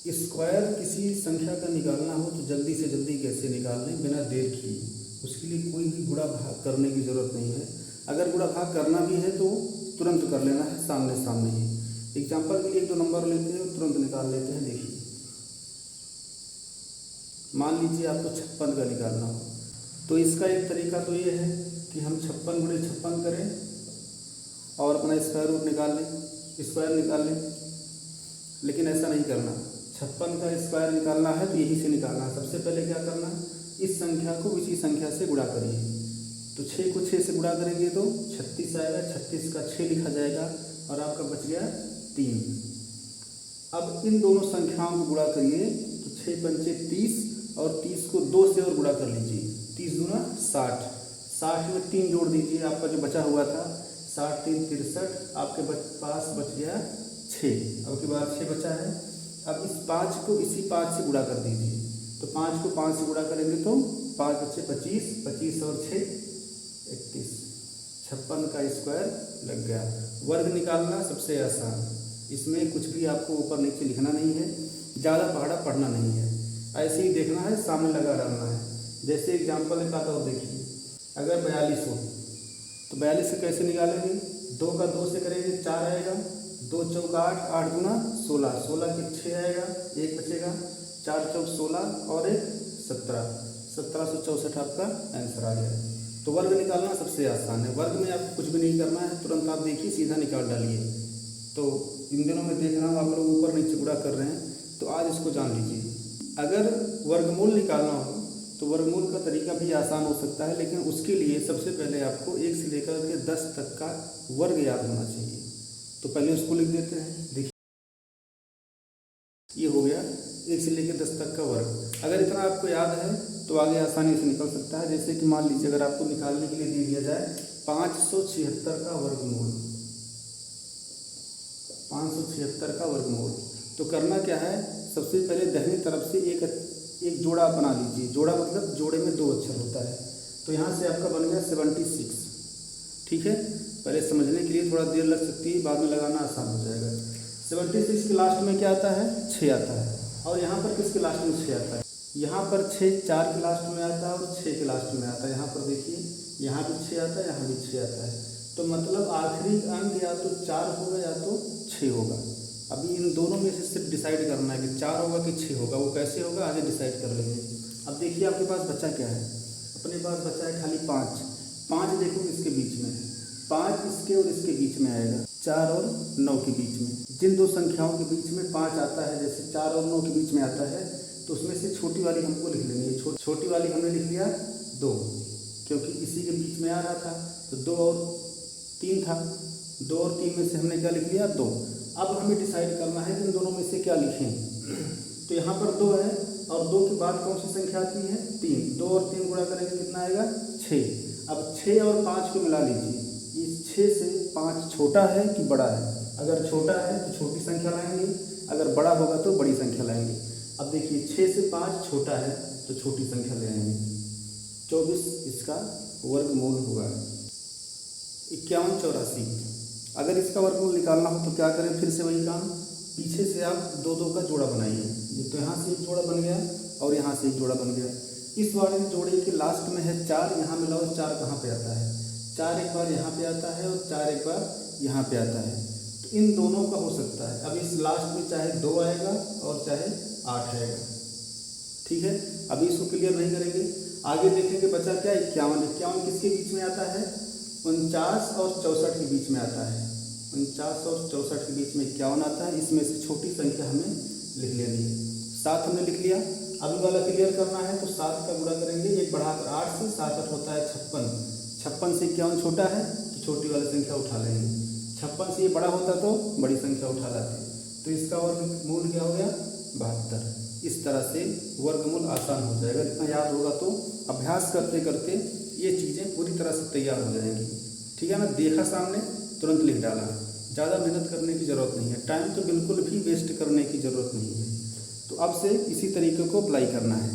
Square किसी संख्या का निकालना हो तो जल्दी से जल्दी कैसे निकाल लें बिना देर किए। उसके लिए कोई भी गुणा भाग करने की ज़रूरत नहीं है। अगर गुणा भाग करना भी है तो तुरंत कर लेना है, सामने सामने ही। एग्जाम्पल के लिए एक दो नंबर लेते हैं और तुरंत निकाल लेते हैं। देखिए, मान लीजिए आपको 56 का निकालना हो तो इसका एक तरीका तो ये है कि हम 56 गुणे 56 करें और अपना स्क्वायर रूट निकाल लें, स्क्वायर निकाल लें। लेकिन ऐसा नहीं करना। 56 का स्क्वायर निकालना है तो यही से निकालना है। सबसे पहले क्या करना, इस संख्या को इसी संख्या से गुणा करिए। तो 6 को 6 से गुणा करेंगे तो 36 आएगा, 36 का 6 लिखा जाएगा और आपका बच गया 3। अब इन दोनों संख्याओं को गुणा करिए तो 6 पंचे 30 और 30 को 2 से और गुणा कर लीजिए। 30 दूना 60, 60 में 3 जोड़ दीजिए, आपका जो बचा हुआ था 60 3 63, आपके पास बच गया 6। अब के बाद 6 बचा है। अब इस 5 को इसी 5 से गुणा कर दीजिए। तो 5 को 5 से गुणा करेंगे तो 5 बचे 25, 25 और 6 31। 56 का स्क्वायर लग गया। वर्ग निकालना सबसे आसान, इसमें कुछ भी आपको ऊपर नीचे लिखना नहीं है, ज़्यादा पहाड़ा पढ़ना नहीं है, ऐसे ही देखना है, सामने लगा डालना है। जैसे एग्जाम्पल एक आता और देखिए, अगर 42 हो तो 42 से कैसे निकालेंगे, 2 का 2 से करेंगे 4 आएगा, 2 चौक 8, 8 दूना 16, 16 के 6 आएगा, 1 बचेगा, 4 चौक 16 और 1 17, 1764 आपका आंसर आ गया। तो वर्ग निकालना सबसे आसान है। वर्ग में आपको कुछ भी नहीं करना है, तुरंत आप देखिए सीधा निकाल डालिए। तो इन दिनों में देख रहा हूँ आप लोग ऊपर नीचे गुणा कर रहे हैं, तो आज इसको जान लीजिए। अगर वर्गमूल निकालना हो तो वर्गमूल का तरीका भी आसान हो सकता है, लेकिन उसके लिए सबसे पहले आपको 1 से लेकर के 10 तक का वर्ग याद होना चाहिए। तो पहले उसको लिख देते हैं। देखिए, ये हो गया 1 से लेकर 10 तक का वर्ग। अगर इतना आपको याद है तो आगे आसानी से निकल सकता है। जैसे कि मान लीजिए अगर आपको निकालने के लिए दे दिया जाए 576 का वर्गमूल, 576 का वर्गमूल, तो करना क्या है, सबसे पहले दाहिनी तरफ से एक जोड़ा बना लीजिए। जोड़ा मतलब जोड़े में 2 अक्षर होता है। तो यहाँ से आपका बन गया 76। ठीक है, पहले समझने के लिए थोड़ा देर लग सकती है, बाद में लगाना आसान हो जाएगा। 76 के लास्ट में क्या आता है, 6 आता है। और यहाँ पर किसके लास्ट में 6 आता है, यहाँ पर 6 4 के लास्ट में आता है और 6 के लास्ट में आता है। यहाँ पर देखिए, यहाँ भी 6 आता है, यहाँ भी 6 आता है। तो मतलब आखिरी अंक या तो 4 होगा या तो 6 होगा। अभी इन दोनों में से सिर्फ डिसाइड करना है कि 4 होगा कि 6 होगा। वो कैसे होगा आगे डिसाइड कर लेंगे। अब देखिए आपके पास बचा क्या है, अपने पास बचा है खाली 5। 5 देखो इसके बीच में है, 5 इसके और इसके बीच में आएगा, 4 और 9 के बीच में। जिन दो संख्याओं के बीच में 5 आता है, जैसे 4 और 9 के बीच में आता है, तो उसमें से छोटी वाली हमको लिख लेंगे। छोटी वाली हमने लिख लिया 2, क्योंकि इसी के बीच में आ रहा था। तो 2 और 3 था, 2 और 3 में से हमने क्या लिख लिया, 2। अब हमें डिसाइड करना है कि इन दोनों में से क्या लिखें। तो यहाँ पर 2 है और 2 के बाद कौन सी संख्या आती है, 3। 2 और 3 गुणा करेंगे कितना आएगा, 6। अब 6 और 5 को मिला लीजिए। इस 6 से 5 छोटा है कि बड़ा है, अगर छोटा है तो छोटी संख्या लाएंगे, अगर बड़ा होगा तो बड़ी संख्या लाएंगे। अब देखिए 6 से 5 छोटा है तो छोटी संख्या ले आएंगे। 24 इसका वर्गमूल हुआ। 51 84। अगर इसका वर्गमूल निकालना हो तो क्या करें, फिर से वही काम, पीछे से आप 2 का जोड़ा बनाइए। तो यहाँ से एक जोड़ा बन गया और यहाँ से एक जोड़ा बन गया। इस वाले जोड़े के लास्ट में है 4, यहाँ मिलाओ 4 कहाँ पे आता है, 4 एक बार यहाँ पे आता है और 4 एक बार यहाँ पे आता है। तो इन दोनों का हो सकता है। अब इस लास्ट में चाहे 2 आएगा और चाहे 8 आएगा। ठीक है, अभी इसको क्लियर नहीं करेंगे, आगे देखेंगे। बचा क्या, 51। 51 किसके बीच में आता है, 49 और 64 के बीच में आता है। 49 और 64 के बीच में 51 आता है। इसमें से छोटी संख्या हमें लिख लेनी है। 7 हमने लिख लिया। अभी वाला क्लियर करना है तो 7 का गुणा करेंगे, 1 बढ़ाकर 8 से, 7 8 होता है 56। 56 से 51 छोटा है तो छोटी वाली संख्या उठा लेंगे। 56 से ये बड़ा होता तो बड़ी संख्या उठा लाते। तो इसका वर्गमूल क्या हो गया, 72। इस तरह से वर्गमूल आसान हो जाएगा। इतना याद होगा तो अभ्यास करते करते ये चीज़ें पूरी तरह से तैयार हो जाएंगी। ठीक है ना, देखा सामने, तुरंत लिख डाला, ज़्यादा मेहनत करने की ज़रूरत नहीं है, टाइम तो बिल्कुल भी वेस्ट करने की ज़रूरत नहीं है। तो अब से इसी तरीके को अप्लाई करना है।